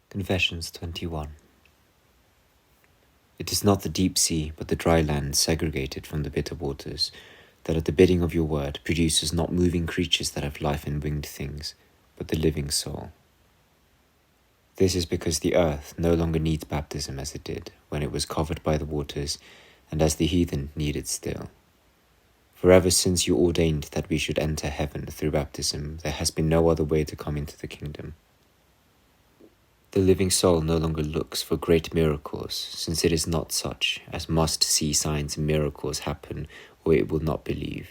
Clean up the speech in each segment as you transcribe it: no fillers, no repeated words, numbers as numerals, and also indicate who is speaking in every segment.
Speaker 1: Confessions 21. It is not the deep sea, but the dry land segregated from the bitter waters, that at the bidding of your word produces not moving creatures that have life and winged things, but the living soul. This is because the earth no longer needs baptism as it did when it was covered by the waters, and as the heathen need it still. For ever since you ordained that we should enter heaven through baptism, there has been no other way to come into the kingdom. The living soul no longer looks for great miracles, since it is not such as must see signs and miracles happen, or it will not believe.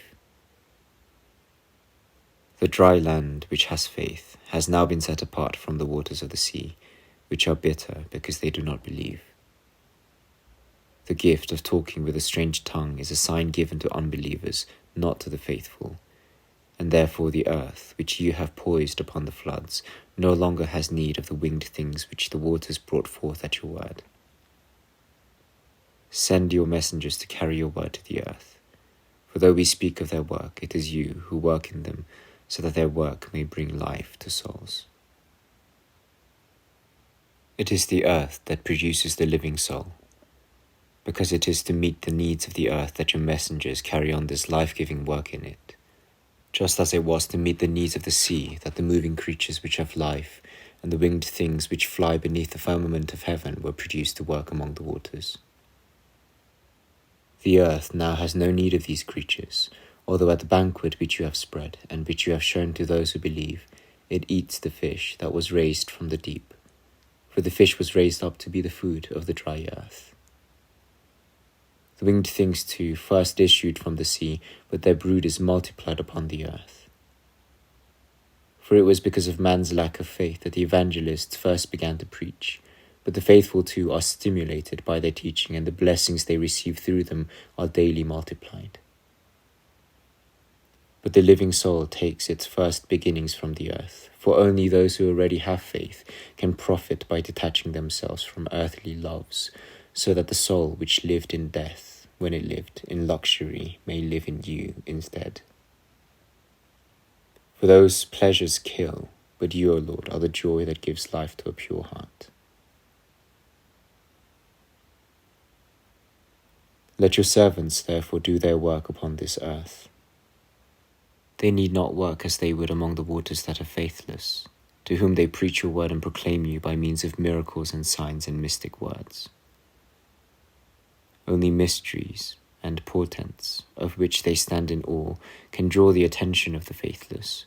Speaker 1: The dry land, which has faith, has now been set apart from the waters of the sea, which are bitter because they do not believe. The gift of talking with a strange tongue is a sign given to unbelievers, not to the faithful. And therefore the earth, which you have poised upon the floods, no longer has need of the winged things which the waters brought forth at your word. Send your messengers to carry your word to the earth. For though we speak of their work, it is you who work in them, so that their work may bring life to souls. It is the earth that produces the living soul, because it is to meet the needs of the earth that your messengers carry on this life-giving work in it. Just as it was to meet the needs of the sea that the moving creatures which have life and the winged things which fly beneath the firmament of heaven were produced to work among the waters. The earth now has no need of these creatures, although at the banquet which you have spread and which you have shown to those who believe, it eats the fish that was raised from the deep, for the fish was raised up to be the food of the dry earth. The winged things too first issued from the sea, but their brood is multiplied upon the earth. For it was because of man's lack of faith that the evangelists first began to preach, but the faithful too are stimulated by their teaching, and the blessings they receive through them are daily multiplied. But the living soul takes its first beginnings from the earth, for only those who already have faith can profit by detaching themselves from earthly loves, so that the soul which lived in death, when it lived in luxury, may live in you instead. For those pleasures kill, but you, O Lord, are the joy that gives life to a pure heart. Let your servants therefore do their work upon this earth. They need not work as they would among the waters that are faithless, to whom they preach your word and proclaim you by means of miracles and signs and mystic words. Only mysteries and portents, of which they stand in awe, can draw the attention of the faithless.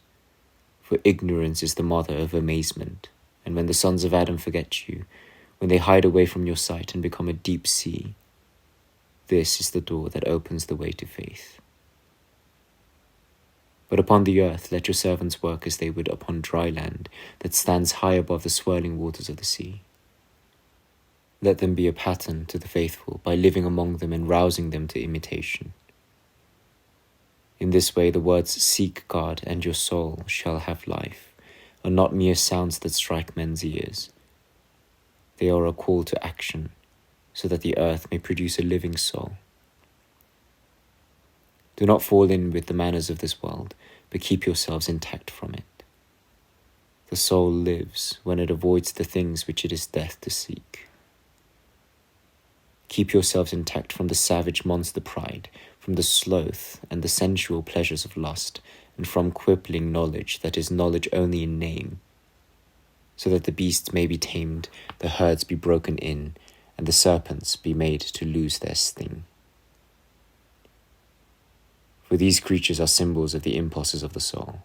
Speaker 1: For ignorance is the mother of amazement, and when the sons of Adam forget you, when they hide away from your sight and become a deep sea, this is the door that opens the way to faith. But upon the earth let your servants work as they would upon dry land that stands high above the swirling waters of the sea. Let them be a pattern to the faithful by living among them and rousing them to imitation. In this way the words "seek God and your soul shall have life" are not mere sounds that strike men's ears. They are a call to action, so that the earth may produce a living soul. Do not fall in with the manners of this world, but keep yourselves intact from it. The soul lives when it avoids the things which it is death to seek. Keep yourselves intact from the savage monster pride, from the sloth and the sensual pleasures of lust, and from crippling knowledge that is knowledge only in name, so that the beasts may be tamed, the herds be broken in, and the serpents be made to lose their sting. For these creatures are symbols of the impulses of the soul.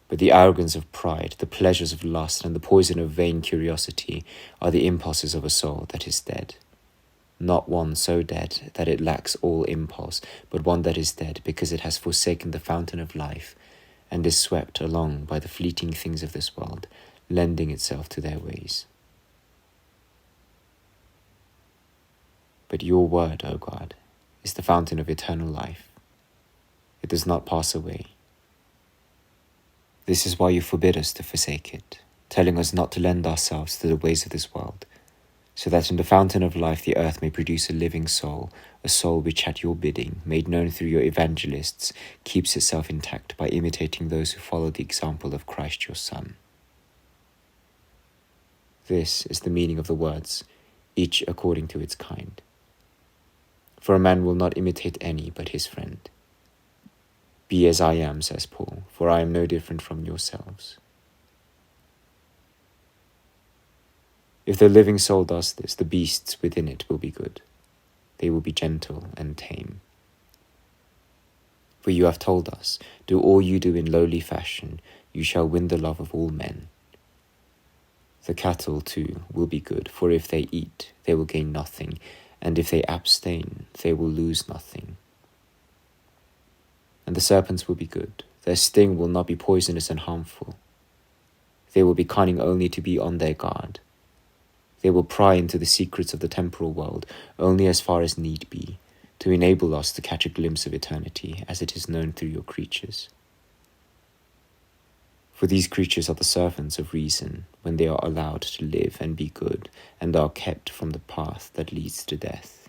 Speaker 1: But the arrogance of pride, the pleasures of lust, and the poison of vain curiosity are the impulses of a soul that is dead. Not one so dead that it lacks all impulse, but one that is dead because it has forsaken the fountain of life and is swept along by the fleeting things of this world, lending itself to their ways. But your word, O God, is the fountain of eternal life. It does not pass away. This is why you forbid us to forsake it, telling us not to lend ourselves to the ways of this world, so that in the fountain of life the earth may produce a living soul, a soul which at your bidding, made known through your evangelists, keeps itself intact by imitating those who follow the example of Christ your Son. This is the meaning of the words, each according to its kind. For a man will not imitate any but his friend. Be as I am, says Paul, for I am no different from yourselves. If the living soul does this, the beasts within it will be good. They will be gentle and tame. For you have told us, do all you do in lowly fashion, you shall win the love of all men. The cattle, too, will be good, for if they eat, they will gain nothing, and if they abstain, they will lose nothing. And the serpents will be good. Their sting will not be poisonous and harmful. They will be cunning only to be on their guard. They will pry into the secrets of the temporal world only as far as need be, to enable us to catch a glimpse of eternity as it is known through your creatures. For these creatures are the servants of reason when they are allowed to live and be good and are kept from the path that leads to death.